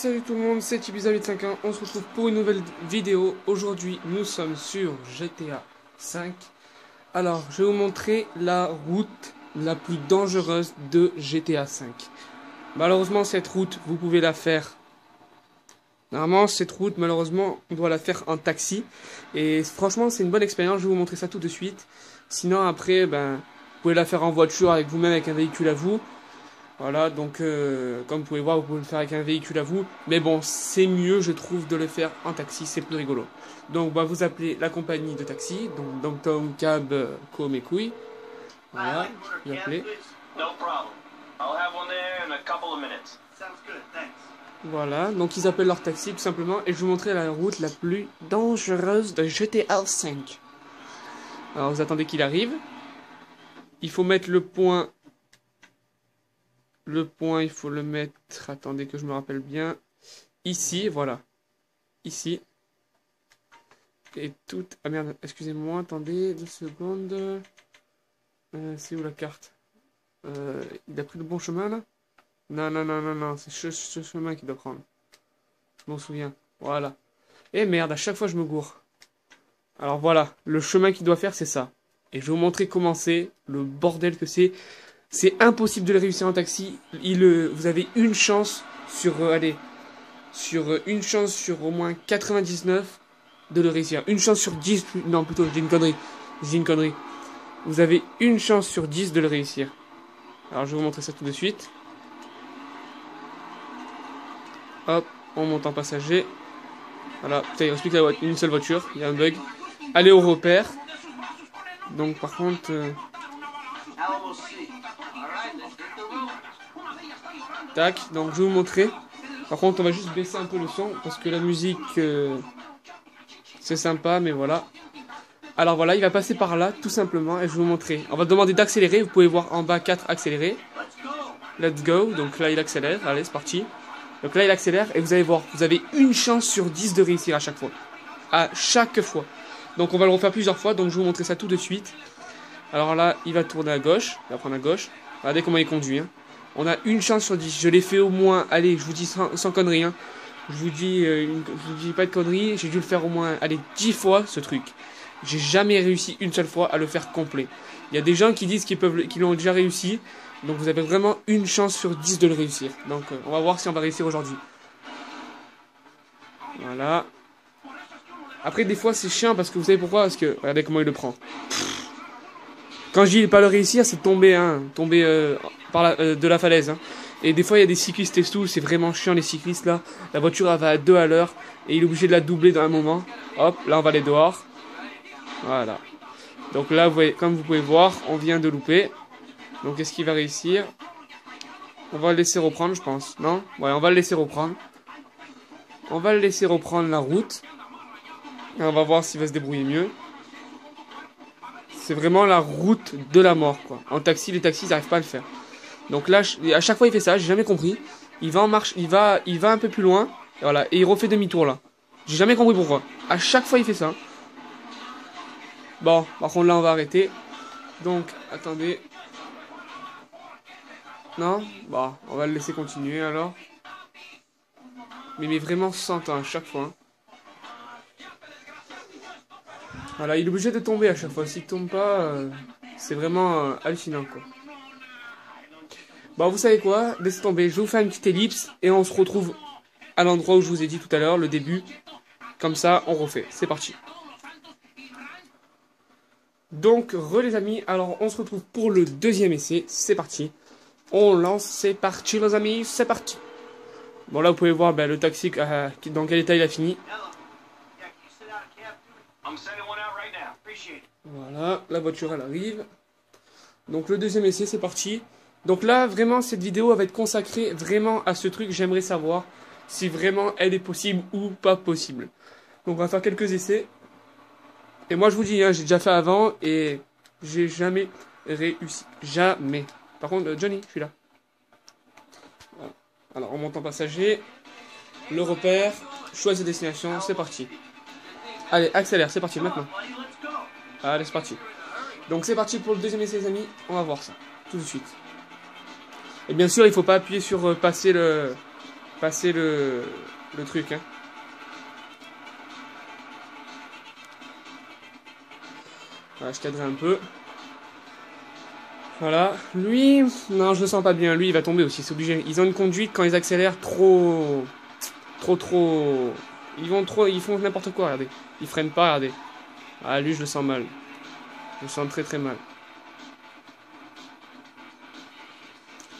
Salut tout le monde, c'est Tibiza851, on se retrouve pour une nouvelle vidéo. Aujourd'hui, nous sommes sur GTA 5. Alors, je vais vous montrer la route la plus dangereuse de GTA 5. Malheureusement, cette route, vous pouvez la faire. Normalement, cette route, malheureusement, on doit la faire en taxi. Et franchement, c'est une bonne expérience, je vais vous montrer ça tout de suite. Sinon, après, vous pouvez la faire en voiture avec vous-même, avec un véhicule à vous. Voilà, donc comme vous pouvez voir, vous pouvez le faire avec un véhicule à vous. Mais bon, c'est mieux, je trouve, de le faire en taxi, c'est plus rigolo. Donc, vous appelez la compagnie de taxi, donc Downtown Cab, Co mes couilles. Voilà, vous appelez. Voilà, donc ils appellent leur taxi tout simplement. Et je vais vous montrer la route la plus dangereuse de GTA 5. Alors, vous attendez qu'il arrive. Il faut mettre le point... Le point, il faut le mettre... Attendez que je me rappelle bien. Ici, voilà. Ici. Et tout... Ah merde, excusez-moi, attendez 2 secondes. C'est où la carte? Il a pris le bon chemin, là? Non, c'est ce chemin qu'il doit prendre. Je m'en souviens. Voilà. Et merde, à chaque fois, je me gourre. Alors voilà, le chemin qu'il doit faire, c'est ça. Et je vais vous montrer comment c'est, le bordel que c'est. C'est impossible de le réussir en taxi. Vous avez une chance sur, une chance sur au moins 99 de le réussir. Une chance sur 10, non plutôt, j'ai une connerie. Vous avez une chance sur 10 de le réussir. Alors je vais vous montrer ça tout de suite. Hop, on monte en passager. Voilà, putain, il reste plus qu'une seule voiture, il y a un bug. Allez au repère. Donc par contre... Tac, donc je vais vous montrer. Par contre, on va juste baisser un peu le son parce que la musique, c'est sympa, mais voilà. Alors voilà, il va passer par là, tout simplement, et je vais vous montrer. On va demander d'accélérer, vous pouvez voir en bas 4 accélérer. Let's go, donc là il accélère, allez c'est parti. Donc là il accélère, et vous allez voir, vous avez une chance sur 10 de réussir à chaque fois. À chaque fois. Donc on va le refaire plusieurs fois, donc je vais vous montrer ça tout de suite. Alors là, il va tourner à gauche, il va prendre à gauche. Regardez comment il conduit, hein. On a une chance sur 10. Je l'ai fait au moins, allez, je vous dis sans conneries, hein. Je vous dis pas de conneries. J'ai dû le faire au moins, allez, 10 fois ce truc. J'ai jamais réussi une seule fois à le faire complet. Il y a des gens qui disent qu'ils l'ont déjà réussi. Donc vous avez vraiment une chance sur 10 de le réussir. Donc on va voir si on va réussir aujourd'hui. Voilà. Après des fois c'est chiant parce que vous savez pourquoi? Parce que regardez comment il le prend. Quand je dis pas le réussir, c'est tomber, hein, de la falaise, hein. Et des fois il y a des cyclistes et tout, c'est vraiment chiant les cyclistes là. La voiture elle va à 2 à l'heure et il est obligé de la doubler dans un moment. Hop, là on va aller dehors. Voilà. Donc là, vous voyez, comme vous pouvez voir, on vient de louper. Donc est-ce qu'il va réussir? On va le laisser reprendre, je pense. Non? Ouais, on va le laisser reprendre. On va le laisser reprendre la route. Et on va voir s'il va se débrouiller mieux. C'est vraiment la route de la mort, quoi. En taxi, les taxis, ils n'arrivent pas à le faire. Donc là, à chaque fois, il fait ça. J'ai jamais compris. Il va en marche, il va un peu plus loin. Et voilà. Et il refait demi-tour là. J'ai jamais compris pourquoi. À chaque fois, il fait ça. Bon, par contre, là, on va arrêter. Donc, attendez. Non? Bon, on va le laisser continuer alors. Mais vraiment 100 ans à chaque fois. Voilà, il est obligé de tomber à chaque fois. S'il tombe pas, c'est vraiment hallucinant, quoi. Bon, vous savez quoi? Laissez tomber. Je vais vous faire une petite ellipse et on se retrouve à l'endroit où je vous ai dit tout à l'heure, le début. Comme ça, on refait. C'est parti. Donc, les amis, alors on se retrouve pour le deuxième essai. C'est parti. On lance, c'est parti, les amis, c'est parti. Bon, là, vous pouvez voir le taxi, dans quel état il a fini. Voilà, la voiture elle arrive. Donc le deuxième essai c'est parti. Donc là vraiment cette vidéo elle va être consacrée vraiment à ce truc. J'aimerais savoir si vraiment elle est possible ou pas possible. Donc on va faire quelques essais. Et moi je vous dis, hein, j'ai déjà fait avant et j'ai jamais réussi. Jamais. Par contre Johnny, je suis là. Voilà. Alors on monte en passager. Le repère. Choisis destination, c'est parti. Allez, accélère, c'est parti maintenant. Allez, c'est parti. Donc c'est parti pour le deuxième essai les amis. On va voir ça tout de suite. Et bien sûr il faut pas appuyer sur passer passer le truc. Hein. Voilà, je cadrerai un peu. Voilà. Lui, non, je le sens pas bien. Lui, il va tomber aussi, c'est obligé. Ils ont une conduite quand ils accélèrent trop... Ils font n'importe quoi, regardez. Ils freinent pas, regardez. Ah, lui, je le sens mal. Je le sens très très mal.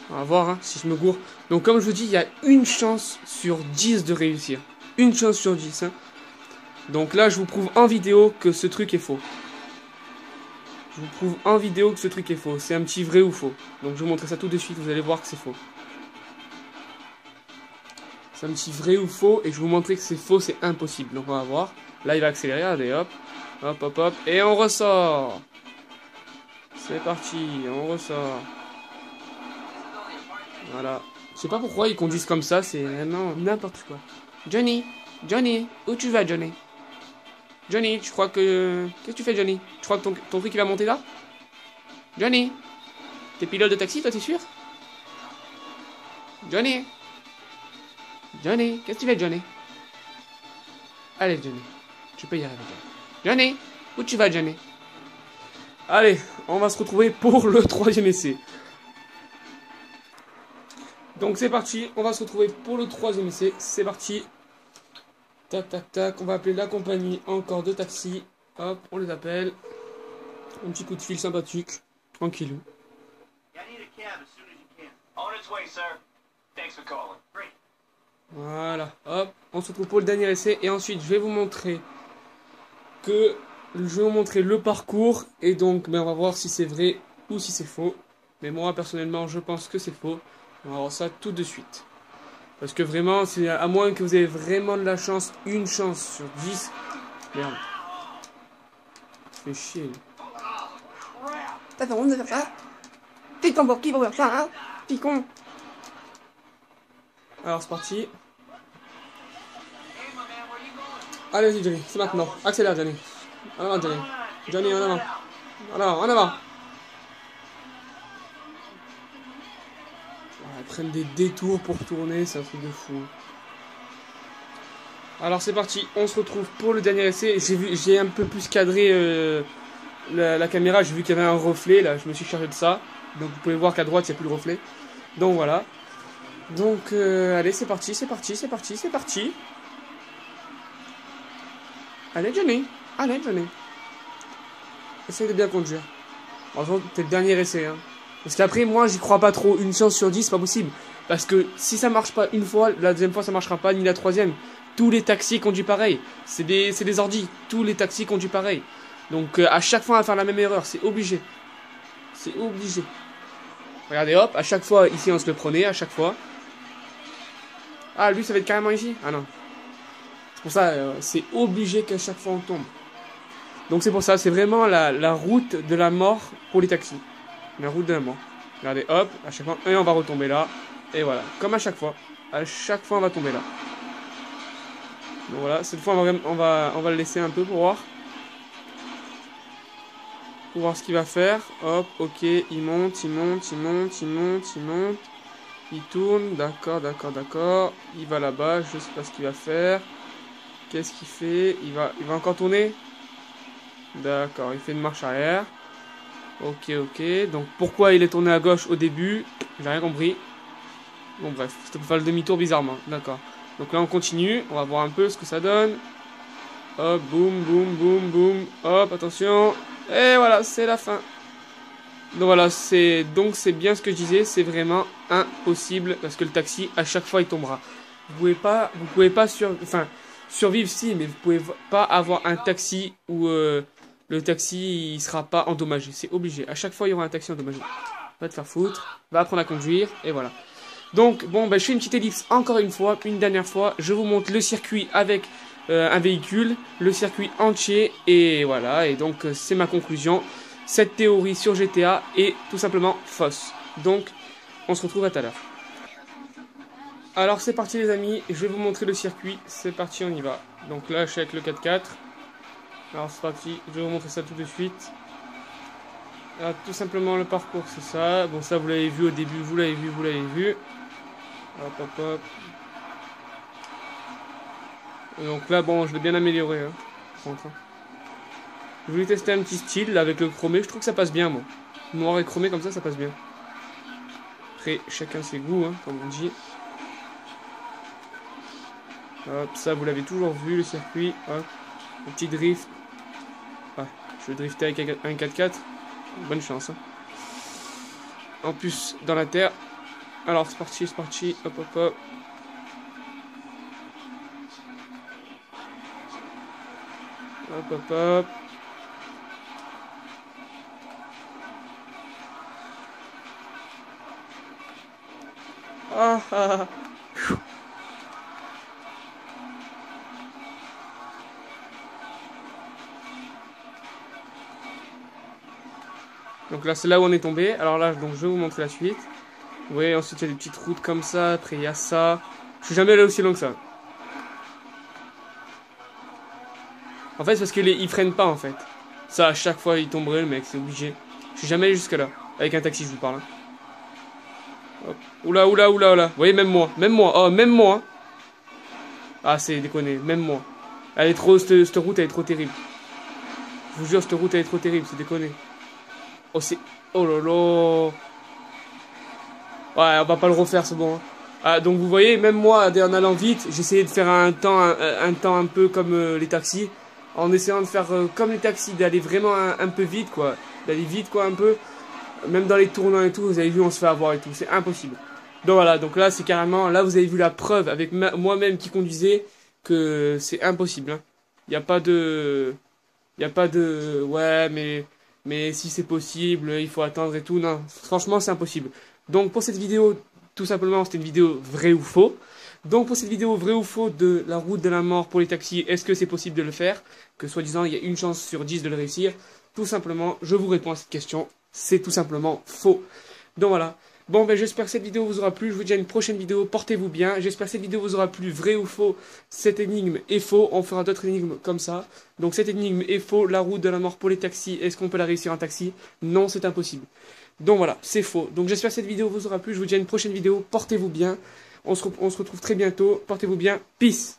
On va voir hein, si je me gourre. Donc comme je vous dis, il y a une chance sur 10 de réussir. Une chance sur 10. Hein. Donc là, je vous prouve en vidéo que ce truc est faux. Je vous prouve en vidéo que ce truc est faux. C'est un petit vrai ou faux. Donc je vais vous montrer ça tout de suite, vous allez voir que c'est faux. C'est un petit vrai ou faux, et je vais vous montrer que c'est faux, c'est impossible. Donc on va voir. Là, il va accélérer, allez hop. Hop, hop, hop. Et on ressort. C'est parti, on ressort. Voilà. Je sais pas pourquoi ils conduisent comme ça, c'est vraiment n'importe quoi. Johnny, Johnny, où tu vas, Johnny? Johnny, tu crois que... Qu'est-ce que tu fais, Johnny? Tu crois que ton truc il va monter là? Johnny, t'es pilote de taxi, toi, t'es sûr? Johnny, Johnny, qu'est-ce que tu fais, Johnny? Allez, Johnny, tu peux y arriver, Johnny, où tu vas, Johnny? Allez, on va se retrouver pour le 3e essai. Donc c'est parti, on va se retrouver pour le 3e essai, c'est parti. Tac, tac, tac, on va appeler la compagnie encore de taxi. Hop, on les appelle. Un petit coup de fil sympathique, tranquillou. Voilà, hop, on se retrouve pour le dernier essai. Et ensuite, je vais vous montrer le parcours. Et donc, ben, on va voir si c'est vrai ou si c'est faux. Mais moi, personnellement, je pense que c'est faux. On va voir ça tout de suite. Parce que vraiment, c'est à moins que vous ayez vraiment de la chance, une chance sur 10. Merde. Ça fait chier. T'as fait honte de faire ça? T'es ton pour qui pour faire ça, hein? T'es con. Alors, c'est parti. Allez, vas-y, Johnny, c'est maintenant. Accélère, Johnny. En avant, Johnny. Johnny, en avant. En avant, en avant. Ils prennent des détours pour tourner, c'est un truc de fou. Alors c'est parti, on se retrouve pour le dernier essai. J'ai un peu plus cadré la caméra, j'ai vu qu'il y avait un reflet, là je me suis chargé de ça. Donc vous pouvez voir qu'à droite il n'y a plus le reflet. Donc voilà. Donc allez, c'est parti, c'est parti, c'est parti, c'est parti. Allez Johnny, allez Johnny. Essaye de bien conduire. Heureusement que t'es le dernier essai, hein. Parce qu'après, moi, j'y crois pas trop. Une chance sur 10, c'est pas possible. Parce que si ça marche pas une fois, la deuxième fois, ça marchera pas, ni la troisième. Tous les taxis conduisent pareil. C'est des ordis. Tous les taxis conduisent pareil. Donc, à chaque fois, on va faire la même erreur. C'est obligé. C'est obligé. Regardez, hop, à chaque fois, ici, on se le prenait, à chaque fois. Ah, lui, ça va être carrément ici? Ah non. C'est pour ça, c'est obligé qu'à chaque fois, on tombe. Donc, c'est pour ça, c'est vraiment la route de la mort pour les taxis. La route de la mort. Regardez, hop, à chaque fois, et on va retomber là. Et voilà, comme à chaque fois. À chaque fois, on va tomber là. Donc voilà, cette fois, on va le laisser un peu pour voir. Pour voir ce qu'il va faire. Hop, ok, il monte, il monte, il monte, il monte, il monte. Il tourne, d'accord, d'accord, d'accord. Il va là-bas, je sais pas ce qu'il va faire. Qu'est-ce qu'il fait? Il va encore tourner? D'accord, il fait une marche arrière. Ok, ok. Donc pourquoi il est tourné à gauche au début? J'ai rien compris. Bon bref, c'était pour faire le demi-tour bizarrement. D'accord. Donc là on continue. On va voir un peu ce que ça donne. Hop, boum, boum, boum, boum. Hop, attention. Et voilà, c'est la fin. Donc voilà, c'est bien ce que je disais. C'est vraiment impossible parce que le taxi, à chaque fois, il tombera. Vous pouvez pas survivre si, mais vous pouvez pas avoir un taxi où le taxi il sera pas endommagé, c'est obligé. À chaque fois il y aura un taxi endommagé. Va te faire foutre, va apprendre à conduire et voilà. Donc bon, je fais une petite ellipse encore une fois, une dernière fois. Je vous montre le circuit avec un véhicule, le circuit entier et voilà. Et donc c'est ma conclusion. Cette théorie sur GTA est tout simplement fausse. Donc on se retrouve à tout à l'heure. Alors c'est parti les amis, je vais vous montrer le circuit. C'est parti, on y va. Donc là je suis avec le 4x4. Alors c'est parti, je vais vous montrer ça tout de suite. Alors, tout simplement le parcours c'est ça. Bon ça vous l'avez vu au début, vous l'avez vu. Hop hop hop. Donc là, bon, je l'ai bien amélioré, hein, par contre, hein. Je voulais tester un petit style là, avec le chromé. Je trouve que ça passe bien, moi. Noir et chromé comme ça passe bien. Après, chacun ses goûts, hein, comme on dit. Hop, ça, vous l'avez toujours vu, le circuit. Hop, le petit drift. Ah, je vais drifter avec un 4x4. Bonne chance, hein. En plus, dans la terre. Alors, c'est parti, c'est parti. Hop, hop, hop. Hop, hop, hop. Ah, ah, ah. Donc là, c'est là où on est tombé. Alors là, donc, je vais vous montrer la suite. Vous voyez, ensuite, il y a des petites routes comme ça. Après, il y a ça. Je suis jamais allé aussi loin que ça. En fait, c'est parce qu'ils freinent pas, en fait. Ça, à chaque fois, il tomberait, le mec, c'est obligé. Je suis jamais allé jusque là. Avec un taxi, je vous parle, hein. Hop. Oula, oula, oula, oula. Vous voyez, même moi. Même moi. Oh, même moi. Ah, c'est déconné. Même moi. Elle est trop... Cette route, elle est trop terrible. Je vous jure, cette route, elle est trop terrible. C'est déconné. Oh, c'est... Oh là là. Ouais, on va pas le refaire, c'est bon, hein. Ah, donc vous voyez, même moi, en allant vite, j'essayais de faire un temps un peu comme les taxis. En essayant de faire comme les taxis, d'aller vraiment un peu vite, quoi. D'aller vite, quoi, un peu. Même dans les tournants et tout, vous avez vu, on se fait avoir et tout. C'est impossible. Donc voilà, donc là, c'est carrément... Là, vous avez vu la preuve avec moi-même qui conduisais que c'est impossible, hein. Il n'y a pas de... Il n'y a pas de... Ouais, mais si c'est possible, il faut attendre et tout. Non, franchement, c'est impossible. Donc pour cette vidéo, tout simplement, c'était une vidéo vrai ou faux. Donc pour cette vidéo vrai ou faux de la route de la mort pour les taxis, est-ce que c'est possible de le faire? Que soi-disant, il y a une chance sur 10 de le réussir. Tout simplement, je vous réponds à cette question. C'est tout simplement faux. Donc voilà. Bon, ben j'espère que cette vidéo vous aura plu. Je vous dis à une prochaine vidéo. Portez-vous bien. J'espère que cette vidéo vous aura plu. Vrai ou faux? Cette énigme est faux. On fera d'autres énigmes comme ça. Donc cette énigme est faux. La route de la mort pour les taxis. Est-ce qu'on peut la réussir en taxi? Non, c'est impossible. Donc voilà, c'est faux. Donc j'espère que cette vidéo vous aura plu. Je vous dis à une prochaine vidéo. Portez-vous bien. On se retrouve très bientôt. Portez-vous bien. Peace.